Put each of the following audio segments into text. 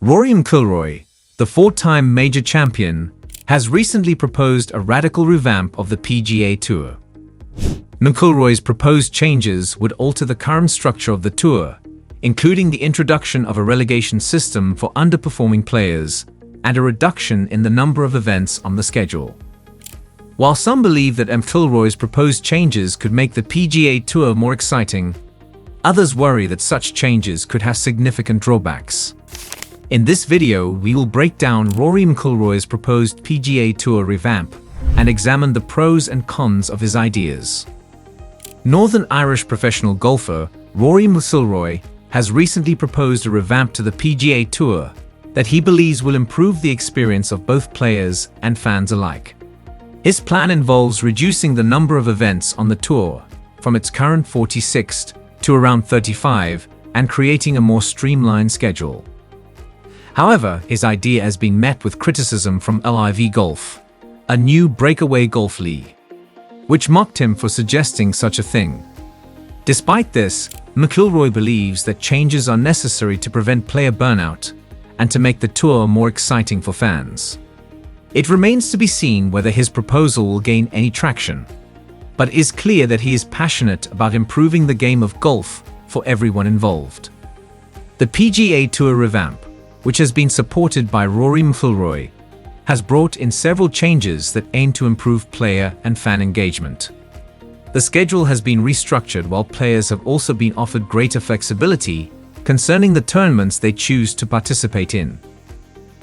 Rory McIlroy, the four-time major champion, has recently proposed a radical revamp of the PGA Tour. McIlroy's proposed changes would alter the current structure of the tour, including the introduction of a relegation system for underperforming players and a reduction in the number of events on the schedule. While some believe that McIlroy's proposed changes could make the PGA Tour more exciting, others worry that such changes could have significant drawbacks. In this video, we will break down Rory McIlroy's proposed PGA Tour revamp and examine the pros and cons of his ideas. Northern Irish professional golfer Rory Mcilory has recently proposed a revamp to the PGA Tour that he believes will improve the experience of both players and fans alike. His plan involves reducing the number of events on the tour from its current 46 to around 35 and creating a more streamlined schedule. However, his idea has been met with criticism from LIV Golf, a new breakaway golf league, which mocked him for suggesting such a thing. Despite this, McIlroy believes that changes are necessary to prevent player burnout and to make the tour more exciting for fans. It remains to be seen whether his proposal will gain any traction, but it is clear that he is passionate about improving the game of golf for everyone involved. The PGA Tour revamp, which has been supported by Rory McIlroy, has brought in several changes that aim to improve player and fan engagement. The schedule has been restructured while players have also been offered greater flexibility concerning the tournaments they choose to participate in.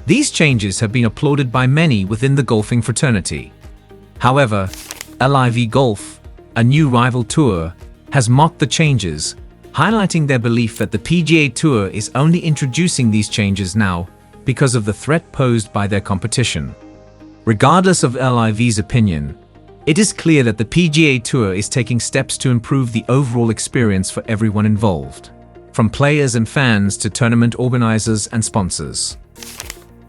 These changes have been applauded by many within the golfing fraternity. However, LIV Golf, a new rival tour, has mocked the changes, highlighting their belief that the PGA Tour is only introducing these changes now because of the threat posed by their competition. Regardless of LIV's opinion, it is clear that the PGA Tour is taking steps to improve the overall experience for everyone involved, from players and fans to tournament organizers and sponsors.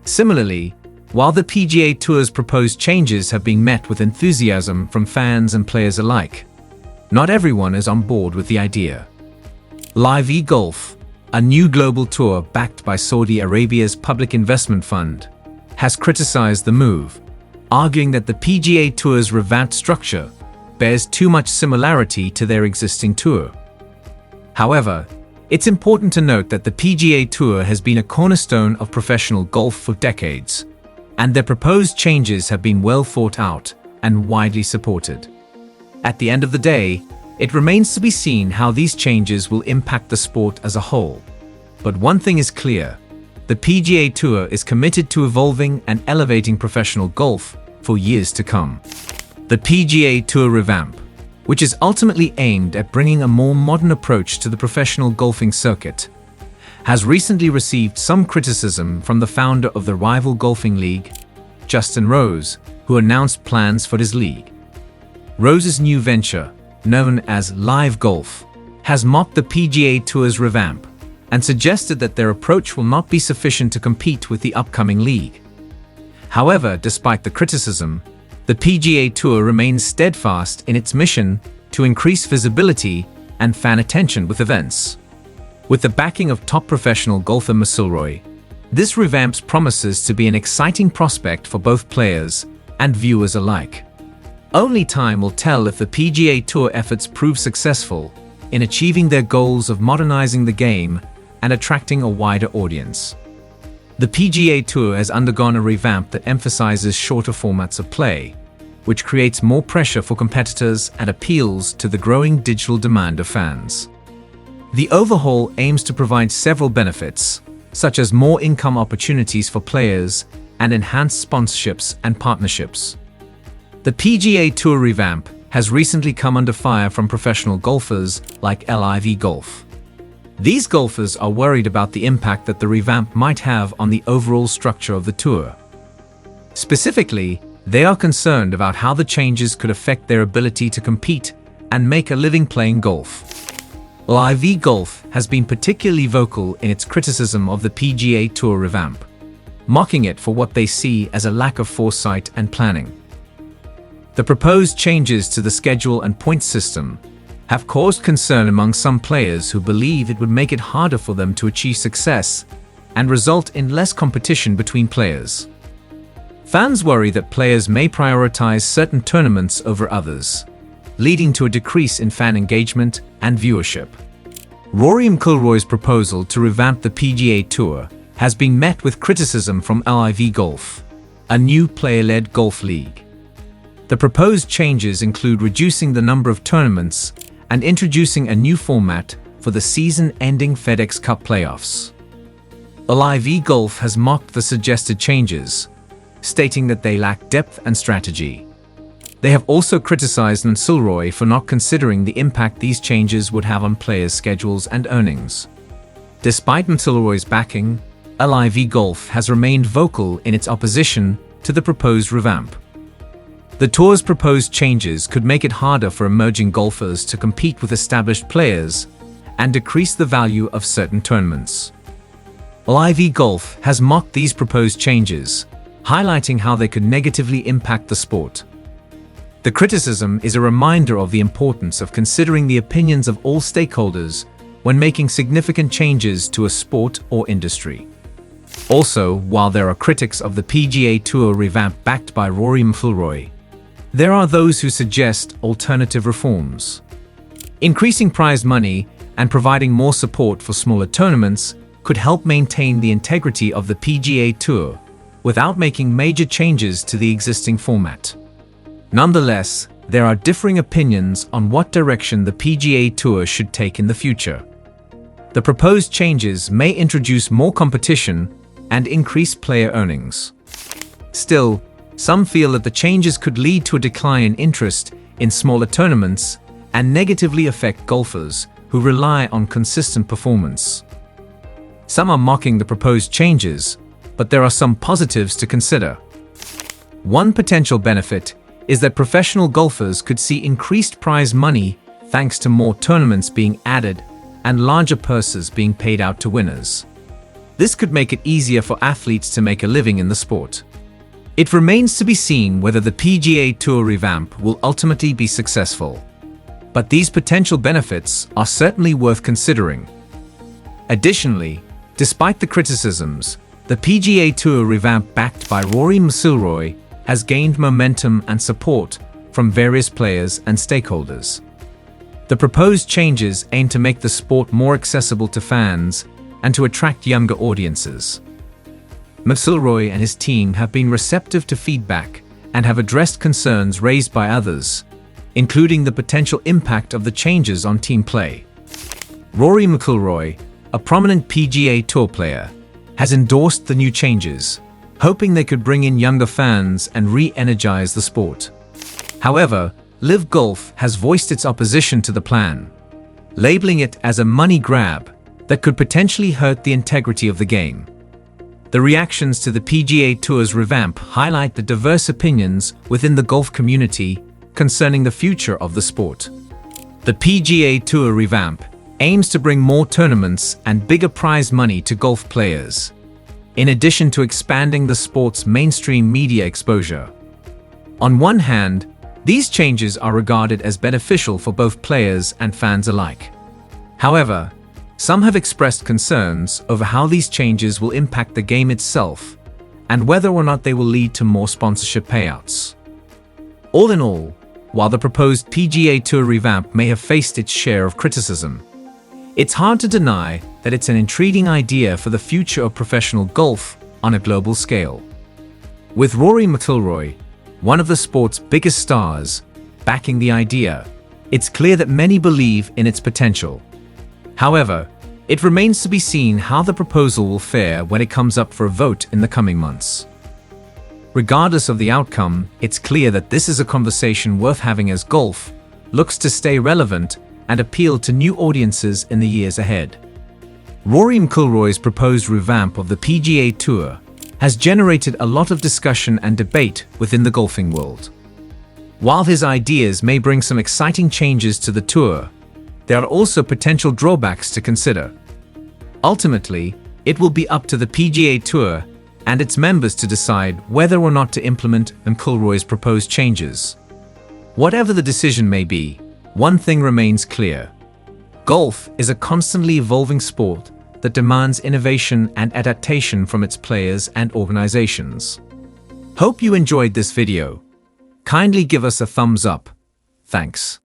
Similarly, while the PGA Tour's proposed changes have been met with enthusiasm from fans and players alike, not everyone is on board with the idea. LIV Golf, a new global tour backed by Saudi Arabia's public investment fund, has criticized the move, arguing that the PGA Tour's revamped structure bears too much similarity to their existing tour. However, it's important to note that the PGA Tour has been a cornerstone of professional golf for decades, and their proposed changes have been well thought out and widely supported. At the end of the day, it remains to be seen how these changes will impact the sport as a whole. But one thing is clear: the PGA Tour is committed to evolving and elevating professional golf for years to come. The PGA Tour revamp, which is ultimately aimed at bringing a more modern approach to the professional golfing circuit, has recently received some criticism from the founder of the rival golfing league, Justin Rose, who announced plans for his league. Rose's new venture, known as LIV Golf, has mocked the PGA Tour's revamp and suggested that their approach will not be sufficient to compete with the upcoming league. However, despite the criticism, the PGA Tour remains steadfast in its mission to increase visibility and fan attention with events. With the backing of top professional golfer Mcilory, this revamp promises to be an exciting prospect for both players and viewers alike. Only time will tell if the PGA Tour efforts prove successful in achieving their goals of modernizing the game and attracting a wider audience. The PGA Tour has undergone a revamp that emphasizes shorter formats of play, which creates more pressure for competitors and appeals to the growing digital demand of fans. The overhaul aims to provide several benefits, such as more income opportunities for players and enhanced sponsorships and partnerships. The PGA Tour revamp has recently come under fire from professional golfers like LIV Golf. These golfers are worried about the impact that the revamp might have on the overall structure of the tour. Specifically, they are concerned about how the changes could affect their ability to compete and make a living playing golf. LIV Golf has been particularly vocal in its criticism of the PGA Tour revamp, mocking it for what they see as a lack of foresight and planning. The proposed changes to the schedule and points system have caused concern among some players who believe it would make it harder for them to achieve success and result in less competition between players. Fans worry that players may prioritize certain tournaments over others, leading to a decrease in fan engagement and viewership. Rory McIlroy's proposal to revamp the PGA Tour has been met with criticism from LIV Golf, a new player-led golf league. The proposed changes include reducing the number of tournaments and introducing a new format for the season-ending FedEx Cup playoffs. LIV Golf has mocked the suggested changes, stating that they lack depth and strategy. They have also criticized Mcilory for not considering the impact these changes would have on players' schedules and earnings. Despite Mcilory's backing, LIV Golf has remained vocal in its opposition to the proposed revamp. The tour's proposed changes could make it harder for emerging golfers to compete with established players and decrease the value of certain tournaments. LIV Golf has mocked these proposed changes, highlighting how they could negatively impact the sport. The criticism is a reminder of the importance of considering the opinions of all stakeholders when making significant changes to a sport or industry. Also, while there are critics of the PGA Tour revamp backed by Rory McIlroy, there are those who suggest alternative reforms. Increasing prize money and providing more support for smaller tournaments could help maintain the integrity of the PGA Tour without making major changes to the existing format. Nonetheless, there are differing opinions on what direction the PGA Tour should take in the future. The proposed changes may introduce more competition and increase player earnings. Still, some feel that the changes could lead to a decline in interest in smaller tournaments and negatively affect golfers who rely on consistent performance. Some are mocking the proposed changes, but there are some positives to consider. One potential benefit is that professional golfers could see increased prize money thanks to more tournaments being added and larger purses being paid out to winners. This could make it easier for athletes to make a living in the sport. It remains to be seen whether the PGA Tour revamp will ultimately be successful. But these potential benefits are certainly worth considering. Additionally, despite the criticisms, the PGA Tour revamp backed by Rory Mcilory has gained momentum and support from various players and stakeholders. The proposed changes aim to make the sport more accessible to fans and to attract younger audiences. Mcilory and his team have been receptive to feedback and have addressed concerns raised by others, including the potential impact of the changes on team play. Rory McIlroy, a prominent PGA Tour player, has endorsed the new changes, hoping they could bring in younger fans and re-energize the sport. However, LIV Golf has voiced its opposition to the plan, labeling it as a money grab that could potentially hurt the integrity of the game. The reactions to the PGA Tour's revamp highlight the diverse opinions within the golf community concerning the future of the sport. The PGA Tour revamp aims to bring more tournaments and bigger prize money to golf players, in addition to expanding the sport's mainstream media exposure. On one hand, these changes are regarded as beneficial for both players and fans alike. However, some have expressed concerns over how these changes will impact the game itself and whether or not they will lead to more sponsorship payouts. All in all, while the proposed PGA Tour revamp may have faced its share of criticism, it's hard to deny that it's an intriguing idea for the future of professional golf on a global scale. With Rory McIlroy, one of the sport's biggest stars, backing the idea, it's clear that many believe in its potential. However, it remains to be seen how the proposal will fare when it comes up for a vote in the coming months. Regardless of the outcome, it's clear that this is a conversation worth having as golf looks to stay relevant and appeal to new audiences in the years ahead. Rory McIlroy's proposed revamp of the PGA Tour has generated a lot of discussion and debate within the golfing world. While his ideas may bring some exciting changes to the tour, there are also potential drawbacks to consider. Ultimately, it will be up to the PGA Tour and its members to decide whether or not to implement McIlroy's proposed changes. Whatever the decision may be, one thing remains clear. Golf is a constantly evolving sport that demands innovation and adaptation from its players and organizations. Hope you enjoyed this video. Kindly give us a thumbs up. Thanks.